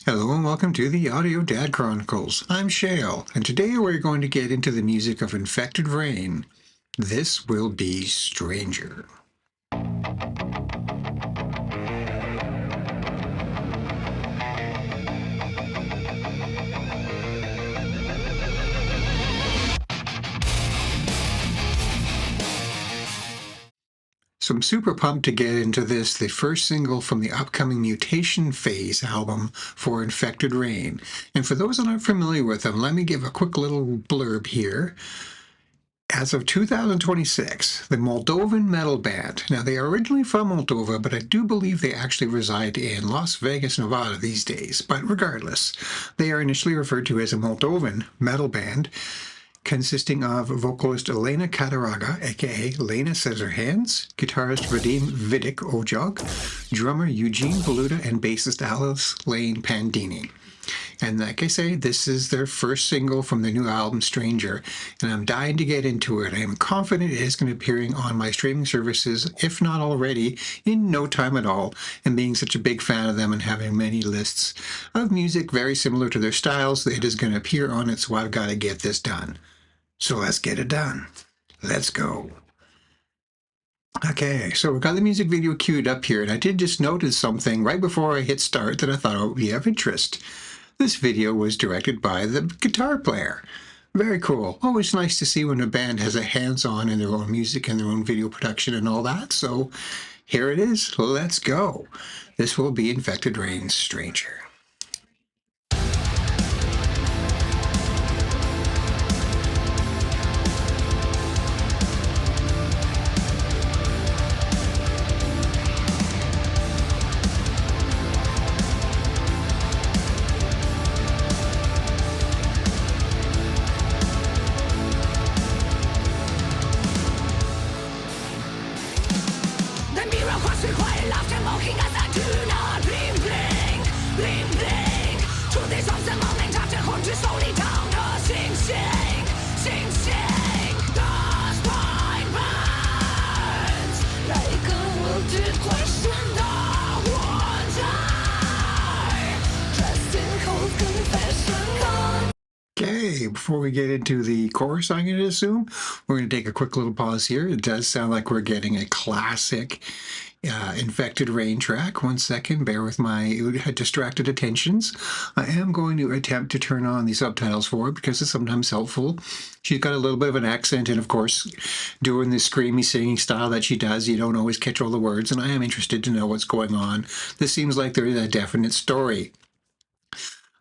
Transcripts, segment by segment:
Hello and welcome to the Audio Dad Chronicles. I'm Shale, and today we're going to get into the music of Infected Rain. This will be Stranger. So I'm super pumped to get into this, the first single from the upcoming Mutation Phase album for Infected Rain. And for those that aren't familiar with them, let me give a quick little blurb here. As of 2026, the Moldovan metal band, now they are originally from Moldova, but I do believe they actually reside in Las Vegas, Nevada these days. But regardless, they are initially referred to as a Moldovan metal band, consisting of vocalist Lena Scissorhands, aka Lena Scissorhands, guitarist Vadim Vidic Ojog, drummer Eugene Valuta, and bassist Alice Lane Pandini. And like I say, this is their first single from their new album, Stranger, and I'm dying to get into it. I am confident it is going to be appearing on my streaming services, if not already, in no time at all, and being such a big fan of them and having many lists of music very similar to their styles, it is going to appear on it, so I've got to get this done. So let's get it done. Let's go. Okay, so we've got the music video queued up here, and I did just notice something right before I hit start that I thought would be of interest. This video was directed by the guitar player. Very cool. Always nice to see when a band has a hands-on in their own music and their own video production and all that. So here it is. Let's go. This will be Infected Rain's Stranger. Okay, before we get into the chorus, I'm going to assume, we're going to take a quick little pause here. It does sound like we're getting a classic Infected Rain track. 1 second, bear with my distracted attentions. I am going to attempt to turn on the subtitles for it because it's sometimes helpful. She's got a little bit of an accent, and of course, doing the screamy singing style that she does, you don't always catch all the words, and I am interested to know what's going on. This seems like there is a definite story.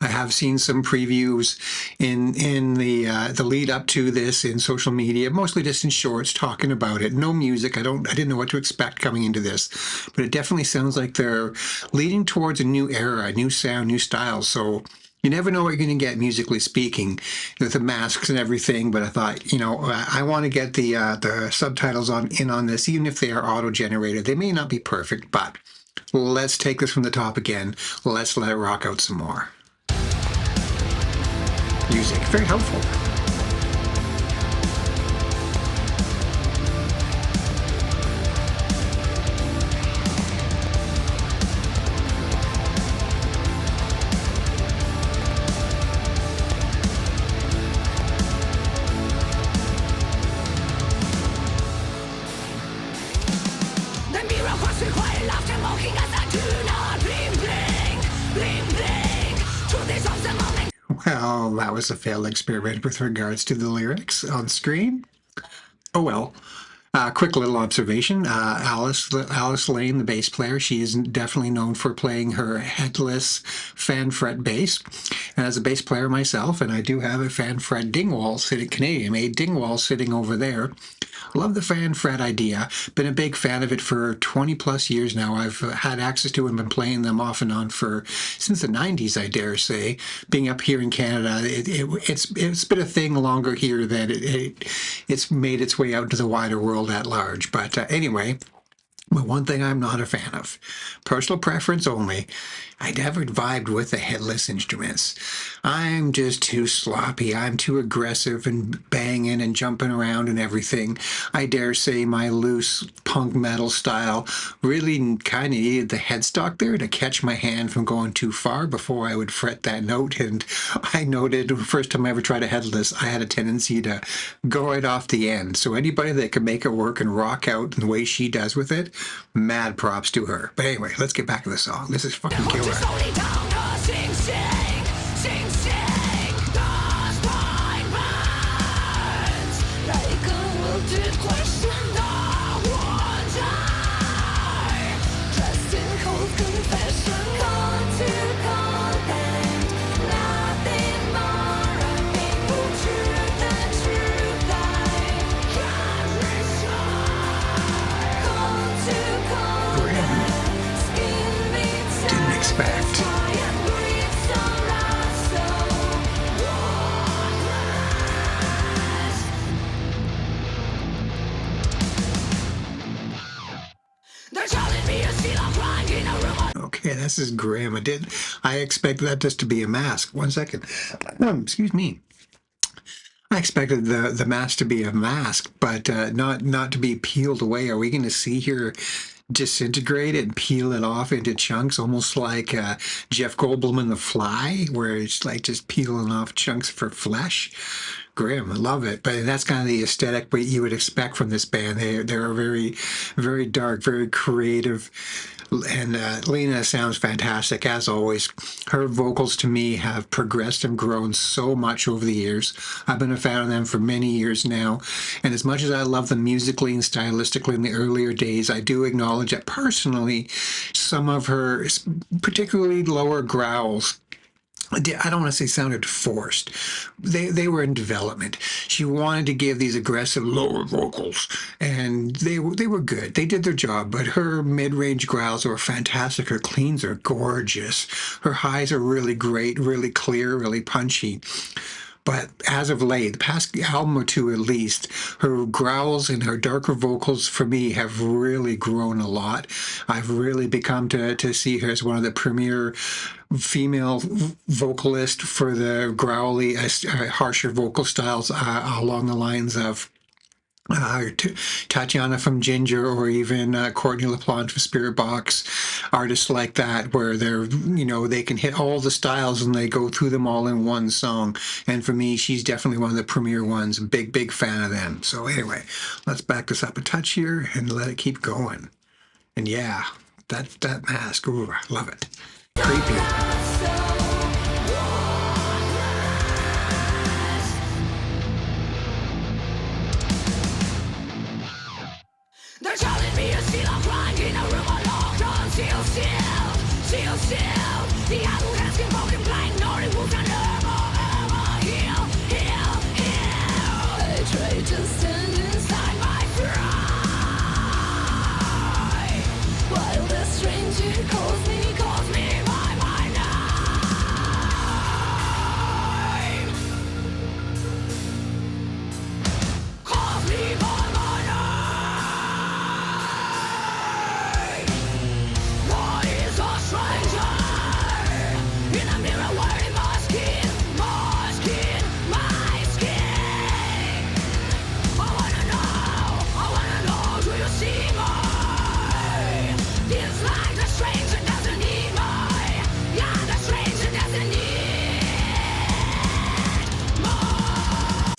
I have seen some previews in the lead up to this in social media, mostly just in shorts, talking about it. No music. I didn't know what to expect coming into this, but it definitely sounds like they're leading towards a new era, a new sound, new style. So you never know what you're going to get musically speaking with the masks and everything. But I thought, I want to get the subtitles in on this, even if they are auto-generated. They may not be perfect, but let's take this from the top again. Let's let it rock out some more. Music, very helpful. Well, that was a failed experiment with regards to the lyrics on screen. Oh well. Quick little observation. Alice Lane, the bass player, she is definitely known for playing her headless fan fret bass. And as a bass player myself, and I do have a fan fret Dingwall sitting, Canadian-made Dingwall sitting over there. Love the fan fret idea. Been a big fan of it for 20 plus years now. I've had access to and been playing them off and on since the 90s, I dare say. Being up here in Canada, it's been a thing longer here than it's made its way out to the wider world at large. But anyway, but one thing I'm not a fan of, personal preference only, I never vibed with the headless instruments. I'm just too sloppy. I'm too aggressive and banging and jumping around and everything. I dare say my loose punk metal style. Really kind of needed the headstock there to catch my hand from going too far before I would fret that note. And I noted the first time I ever tried to head this, I had a tendency to go right off the end. So anybody that could make it work and rock out in the way she does with it, mad props to her. But anyway, let's get back to the song. This is fucking killer. Didn't expect. Okay, this is grim. I expected that just to be a mask. 1 second. Excuse me. I expected the mask to be a mask, but not to be peeled away. Are we going to see here disintegrate it and peel it off into chunks, almost like Jeff Goldblum in The Fly, where it's like just peeling off chunks for flesh? Grim, I love it. But that's kind of the aesthetic what you would expect from this band. They're very, very dark, very creative. And Lena sounds fantastic, as always. Her vocals, to me, have progressed and grown so much over the years. I've been a fan of them for many years now. And as much as I love them musically and stylistically in the earlier days, I do acknowledge that personally, some of her, particularly lower growls, I don't want to say sounded forced. They were in development. She wanted to give these aggressive lower vocals, and they were good. They did their job, but her mid-range growls are fantastic. Her cleans are gorgeous. Her highs are really great, really clear, really punchy. But as of late, the past album or two at least, her growls and her darker vocals for me have really grown a lot. I've really become to see her as one of the premier female vocalists for the growly, harsher vocal styles along the lines of Tatiana from Ginger, or even Courtney LaPlante from Spirit Box, artists like that, where they can hit all the styles and they go through them all in one song. And for me, she's definitely one of the premier ones. Big fan of them. So anyway, let's back this up a touch here and let it keep going. And yeah, that mask, ooh, I love it. Creepy. They're telling me to steal, I'm crying in a room alone. Don't steal. The apple has been broken, blind, ignoring wounds and ever heal. I try to stand inside my pride, while the stranger calls me by my name. Calls me by my name. What is a stranger in a mirror wearing my skin? I wanna know, do you see me? Feels like the stranger doesn't need me. Yeah, the stranger doesn't need me.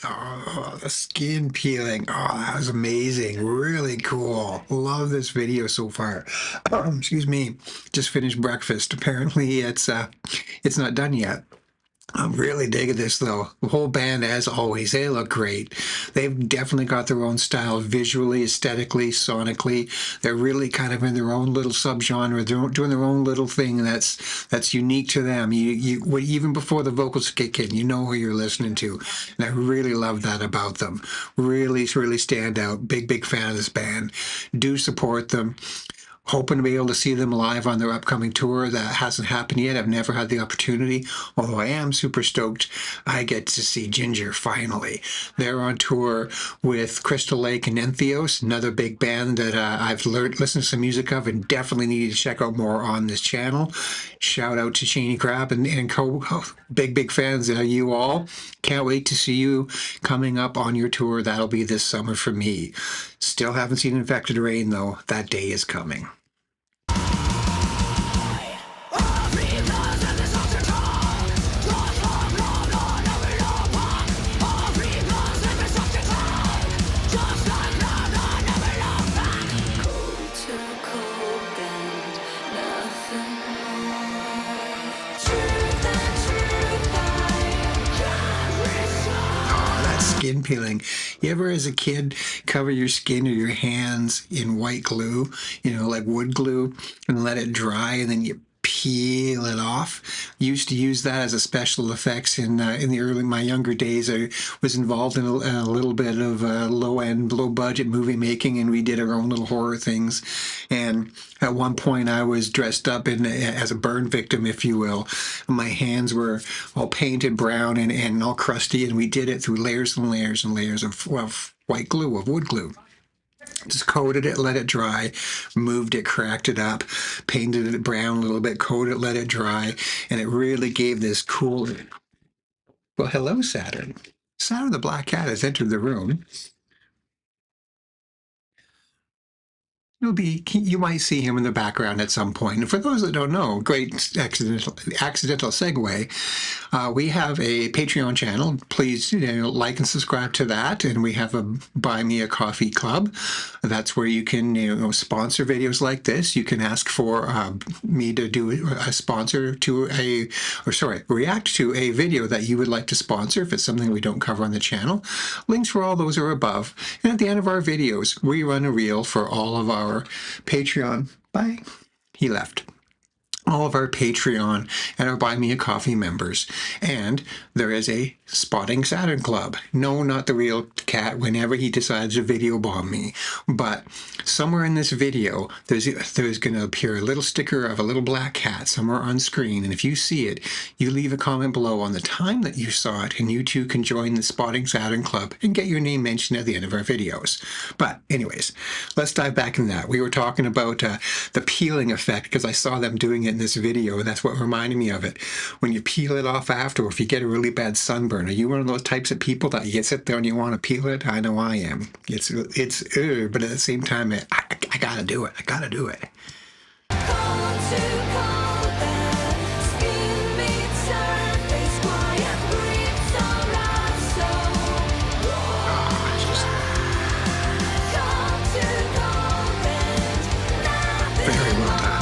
Oh, the skin peeling. Oh, that was amazing. Really cool. Love this video so far. Excuse me. Just finished breakfast. Apparently it's not done yet. I'm really digging this, though. The whole band, as always, they look great. They've definitely got their own style visually, aesthetically, sonically. They're really kind of in their own little subgenre. They're doing their own little thing that's unique to them. Even before the vocals kick in, you know who you're listening to. And I really love that about them. Really stand out. Big fan of this band. Do support them. hoping to be able to see them live on their upcoming tour. That hasn't happened yet. I've never had the opportunity, although I am super stoked I get to see Ginger finally. They're on tour with Crystal Lake and Entheos, another big band that I've listened to some music of and definitely need to check out more on this channel. Shout out to Cheney Crab and co big fans of you all. Can't wait to see you coming up on your tour. That'll be this summer for me. Still haven't seen Infected Rain though. That day is coming. Skin peeling. You ever as a kid cover your skin or your hands in white glue, like wood glue, and let it dry and then you peel it off? Used to use that as a special effects in my younger days. I was involved in a little bit of low budget movie making, and we did our own little horror things. And at one point I was dressed up as a burn victim, if you will. My hands were all painted brown and all crusty, and we did it through layers and layers and layers of white glue, of wood glue. Just coated it, let it dry, moved it, cracked it up, painted it brown a little bit, coated it, let it dry, and it really gave this cool... Well, hello, Saturn. Saturn the Black Cat has entered the room. You might see him in the background at some point. And for those that don't know, great accidental segue. We have a Patreon channel. Please like and subscribe to that. And we have a Buy Me a Coffee Club. That's where you can sponsor videos like this. You can ask for me to do react to a video that you would like to sponsor if it's something we don't cover on the channel. Links for all those are above. And at the end of our videos, we run a reel for all of our Patreon. Bye. He left. All of our Patreon and our Buy Me a Coffee members. And there is a Spotting Saturn Club. No, not the real cat whenever he decides to video bomb me. But somewhere in this video, there's going to appear a little sticker of a little black cat somewhere on screen. And if you see it, you leave a comment below on the time that you saw it, and you too can join the Spotting Saturn Club and get your name mentioned at the end of our videos. But anyways, let's dive back in that. We were talking about the peeling effect, because I saw them doing it in this video, and that's what reminded me of it. When you peel it off after, or if you get a really bad sunburn, are you one of those types of people that you sit there and you want to peel it? I know I am. It's but at the same time, I gotta do it. I gotta do it. Very well done.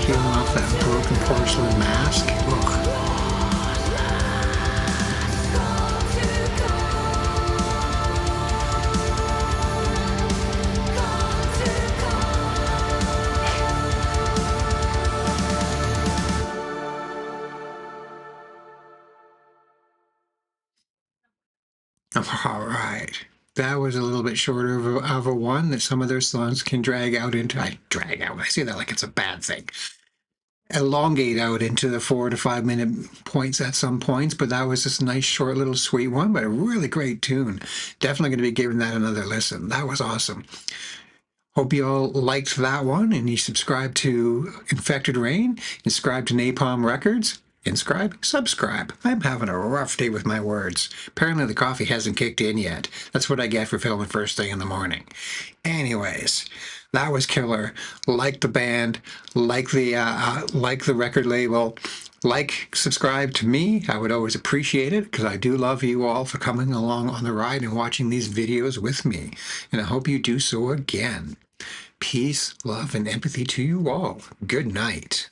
Peeling off that broken porcelain mask. Ugh. All right. That was a little bit shorter of a one that some of their songs can drag out into. I say that like it's a bad thing. Elongate out into the 4 to 5 minute points at some points, but that was just a nice short little sweet one, but a really great tune. Definitely going to be giving that another listen. That was awesome. Hope you all liked that one, and you subscribe to Infected Rain, subscribe to Napalm Records, subscribe. I'm having a rough day with my words. Apparently the coffee hasn't kicked in yet. That's what I get for filming first thing in the morning. Anyways, that was killer. Like the band, like the record label, subscribe to me. I would always appreciate it, because I do love you all for coming along on the ride and watching these videos with me. And I hope you do so again. Peace, love, and empathy to you all. Good night.